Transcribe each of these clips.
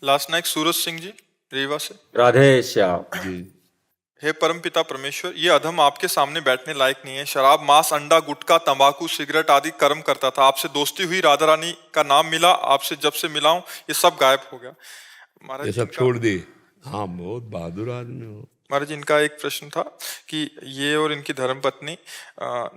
Last night Suraj Singh ji Rewa से। राधे श्याम जी। हे परमपिता परमेश्वर, ये अधम आपके सामने बैठने लायक नहीं है। शराब, मांस, अंडा, गुटखा, तंबाकू, सिगरेट आदि कर्म करता था। आपसे दोस्ती हुई, राधा रानी का नाम मिला, आपसे जब से मिला हूं ये सब गायब हो गया। महाराज ये सब इनका- छोड़ दिए। हाँ, बहुत बहादुर आदमी हो। महाराज इनका एक प्रश्न था कि ये और इनकी धर्मपत्नी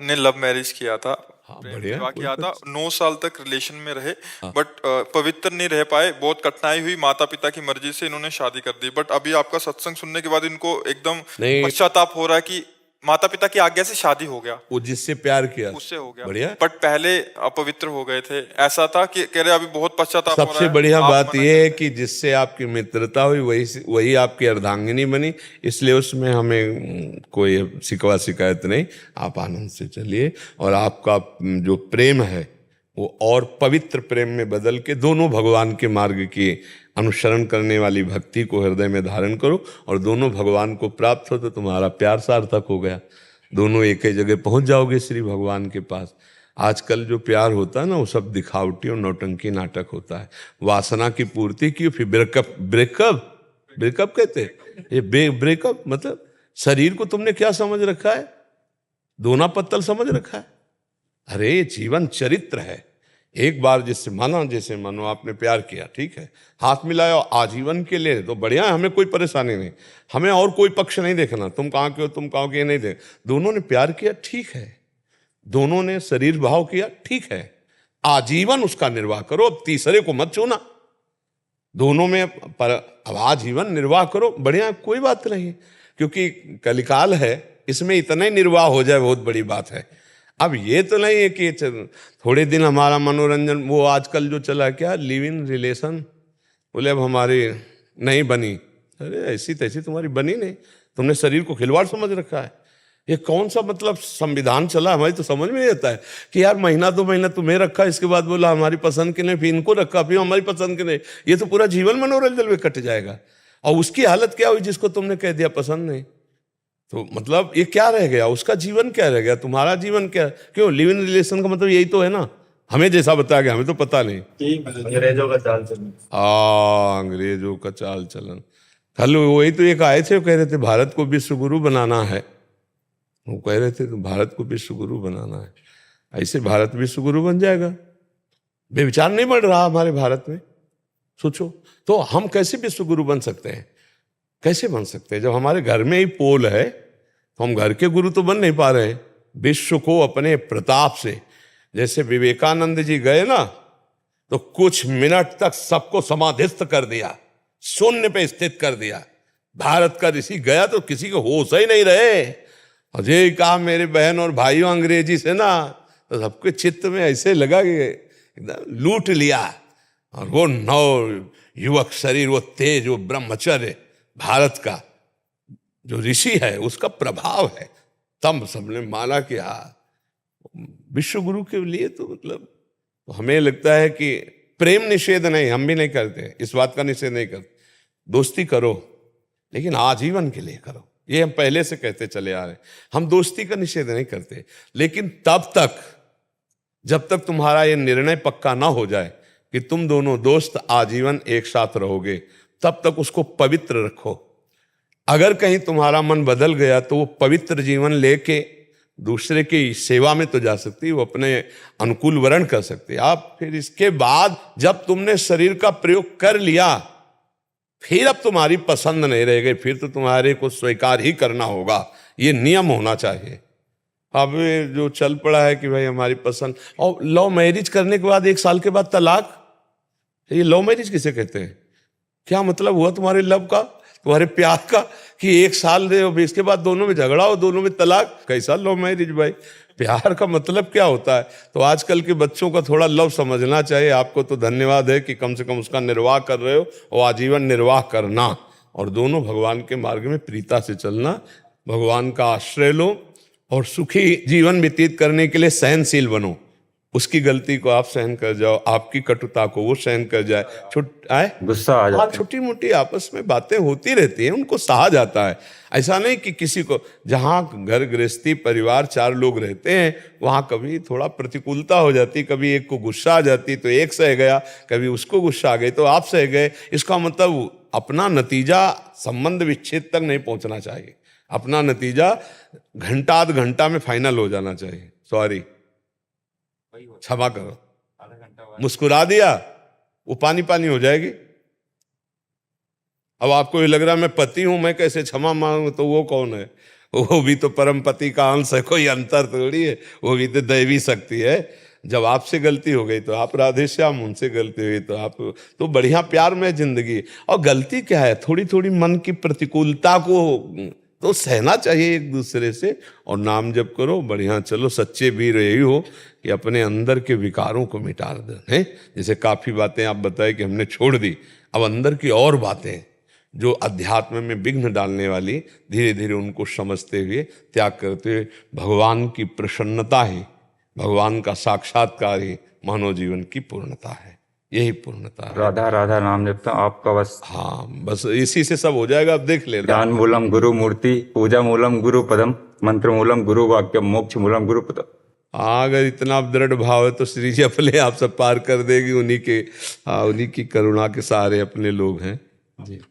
ने लव मैरिज किया था, प्रेम बढ़िया, विवाह कोई किया था, 9 साल तक रिलेशन में रहे, हाँ। बट पवित्र नहीं रह पाए। बहुत कठिनाई हुई, माता पिता की मर्जी से इन्होंने शादी कर दी। बट अभी आपका सत्संग सुनने के बाद इनको एकदम नहीं। पश्चाताप हो रहा है कि माता पिता की आज्ञा से शादी हो गया, वो जिससे प्यार किया उससे हो गया। बढ़िया। बट पहले अपवित्र हो गए थे, ऐसा था कि कह रहे अभी बहुत पश्चाताप हो रहा सबसे है। बढ़िया आप बात मना यह है करते कि जिससे आपकी मित्रता हुई वही आपकी अर्धांगिनी बनी, इसलिए उसमें हमें कोई शिकवा शिकायत नहीं। आप आनंद से चलिए और आपका जो प्रेम है वो और पवित्र प्रेम में बदल के दोनों भगवान के मार्ग की अनुसरण करने वाली भक्ति को हृदय में धारण करो और दोनों भगवान को प्राप्त हो तो तुम्हारा प्यार सार्थक हो गया। दोनों एक ही जगह पहुंच जाओगे श्री भगवान के पास। आजकल जो प्यार होता है ना वो सब दिखावटी और नौटंकी नाटक होता है। वासना की पूर्ति की, फिर ब्रेकअप ब्रेकअप ब्रेकअप कहते हैं। ये ब्रेकअप मतलब शरीर को तुमने क्या समझ रखा है? दोना पत्तल समझ रखा है? अरे ये जीवन चरित्र है। एक बार जिससे माना, जैसे मानो आपने प्यार किया, ठीक है, हाथ मिलाया आजीवन के लिए तो बढ़िया है, हमें कोई परेशानी नहीं। हमें और कोई पक्ष नहीं देखना, तुम कहाँ के हो तुम कहाँ के, नहीं देख। दोनों ने प्यार किया, ठीक है, दोनों ने शरीर भाव किया, ठीक है, आजीवन उसका निर्वाह करो, अब तीसरे को मत चुना। दोनों में पर अब आजीवन निर्वाह करो, बढ़िया, कोई बात नहीं, क्योंकि कलिकाल है, इसमें इतना ही निर्वाह हो जाए बहुत बड़ी बात है। अब ये तो नहीं है कि थोड़े दिन हमारा मनोरंजन, वो आजकल जो चला क्या लिव इन रिलेशन, बोले अब हमारी नहीं बनी। अरे ऐसी तैसी तुम्हारी बनी नहीं, तुमने शरीर को खिलवाड़ समझ रखा है। ये कौन सा मतलब संविधान चला? हमारी तो समझ में नहीं आता है कि यार महीना 2 महीना तुम्हें रखा, इसके बाद बोला हमारी पसंद के नहीं, फिर इनको रखा, फिर हमारी पसंद के नहीं। ये तो पूरा जीवन मनोरंजन में कट जाएगा। और उसकी हालत क्या हुई जिसको तुमने कह दिया पसंद नहीं? तो मतलब ये क्या रह गया? उसका जीवन क्या रह गया? तुम्हारा जीवन क्या? क्यों लिव इन रिलेशन का मतलब यही तो है ना। हमें जैसा बताया गया, हमें तो पता नहीं। अंग्रेजों का चाल चलन। अंग्रेजों का चाल चलन। कल वही तो एक आए थे, वो कह रहे थे भारत को विश्व गुरु बनाना है। वो कह रहे थे तो भारत को विश्व गुरु बनाना है, ऐसे भारत विश्व गुरु बन जाएगा? बेविचार नहीं बढ़ रहा हमारे भारत में, सोचो तो। हम कैसे विश्व गुरु बन सकते हैं? कैसे बन सकते हैं? जब हमारे घर में ही पोल है तो हम घर के गुरु तो बन नहीं पा रहे हैं। विश्व को अपने प्रताप से, जैसे विवेकानंद जी गए ना तो कुछ मिनट तक सबको समाधिस्थ कर दिया, शून्य पे स्थित कर दिया। भारत का ऋषि गया तो किसी को होश ही नहीं रहे। और ये कहा मेरे बहन और भाइयों अंग्रेजी से ना, तो सबके चित्त में ऐसे लगा कि एकदम लूट लिया। और वो नव युवक शरीर, वो तेज, वो ब्रह्मचर्य भारत का जो ऋषि है उसका प्रभाव है। तब सबने माना कि विश्व गुरु के लिए तो मतलब हमें लगता है कि प्रेम निषेध नहीं, हम भी नहीं करते, इस बात का निषेध नहीं करते। दोस्ती करो लेकिन आजीवन के लिए करो, ये हम पहले से कहते चले आ रहे हैं। हम दोस्ती का निषेध नहीं करते, लेकिन तब तक जब तक तुम्हारा ये निर्णय पक्का ना हो जाए कि तुम दोनों दोस्त आजीवन एक साथ रहोगे, तब तक उसको पवित्र रखो। अगर कहीं तुम्हारा मन बदल गया तो वो पवित्र जीवन लेके दूसरे की सेवा में तो जा सकती, वो अपने अनुकूल वर्ण कर सकती। आप फिर इसके बाद जब तुमने शरीर का प्रयोग कर लिया, फिर अब तुम्हारी पसंद नहीं रह गई, फिर तो तुम्हारे को स्वीकार ही करना होगा। ये नियम होना चाहिए। अब जो चल पड़ा है कि भाई हमारी पसंद, और लव मैरिज करने के बाद 1 साल के बाद तलाक, ये लव मैरिज किसे कहते हैं? क्या मतलब हुआ तुम्हारे लव का, तुम्हारे प्यार का, कि 1 साल दे इसके बाद दोनों में झगड़ा हो, दोनों में तलाक? कैसा लव मैरिज भाई? प्यार का मतलब क्या होता है? तो आजकल के बच्चों का थोड़ा लव समझना चाहिए। आपको तो धन्यवाद है कि कम से कम उसका निर्वाह कर रहे हो, और आजीवन निर्वाह करना, और दोनों भगवान के मार्ग में प्रीता से चलना। भगवान का आश्रय लो और सुखी जीवन व्यतीत करने के लिए सहनशील बनो। उसकी गलती को आप सहन कर जाओ, आपकी कटुता को वो सहन कर जाए, गुस्सा आ जाता है। छोटी मोटी आपस में बातें होती रहती हैं, उनको सहा जाता है। ऐसा नहीं कि किसी को, जहाँ घर गृहस्थी परिवार 4 लोग रहते हैं वहाँ कभी थोड़ा प्रतिकूलता हो जाती, कभी एक को गुस्सा आ जाती तो एक सह गया, कभी उसको गुस्सा आ गई तो आप सह गए। इसका मतलब अपना नतीजा संबंध विच्छेद तक नहीं पहुंचना चाहिए, अपना नतीजा घंटा आध घंटा में फाइनल हो जाना चाहिए। सॉरी, क्षमा करो, मुस्कुरा दिया वो पानी पानी हो जाएगी। अब आपको ये लग रहा है मैं पति हूं, मैं कैसे क्षमा मांगू, तो वो कौन है? वो भी तो परम पति का अंश है, कोई अंतर थोड़ी है, वो भी तो दैवी शक्ति है। जब आपसे गलती हो गई तो आप राधे श्याम, उनसे गलती हुई तो आप, तो बढ़िया प्यार में जिंदगी। और गलती क्या है, थोड़ी थोड़ी मन की प्रतिकूलता को तो सहना चाहिए एक दूसरे से, और नाम जप करो, बढ़िया चलो। सच्चे वीर यही हो कि अपने अंदर के विकारों को मिटा दे हैं। जैसे काफ़ी बातें आप बताए कि हमने छोड़ दी, अब अंदर की और बातें जो अध्यात्म में विघ्न डालने वाली, धीरे धीरे उनको समझते हुए, त्याग करते हुए, भगवान की प्रसन्नता ही, भगवान का साक्षात्कार ही मानव जीवन की पूर्णता है। यही पूर्णता है। राधा राधा नाम जपता हूँ आपका बस। हाँ, बस इसी से सब हो जाएगा। अब देख लेना। ज्ञान मूलम गुरु मूर्ति, पूजा मूलम गुरु पदम, मंत्र मूलम गुरु वाक्यम, मोक्ष मूलम गुरु पदम। हाँ, अगर इतना दृढ़ भाव है तो श्री जी अपने आप सब पार कर देगी। उन्हीं की करुणा के सहारे अपने लोग हैं जी।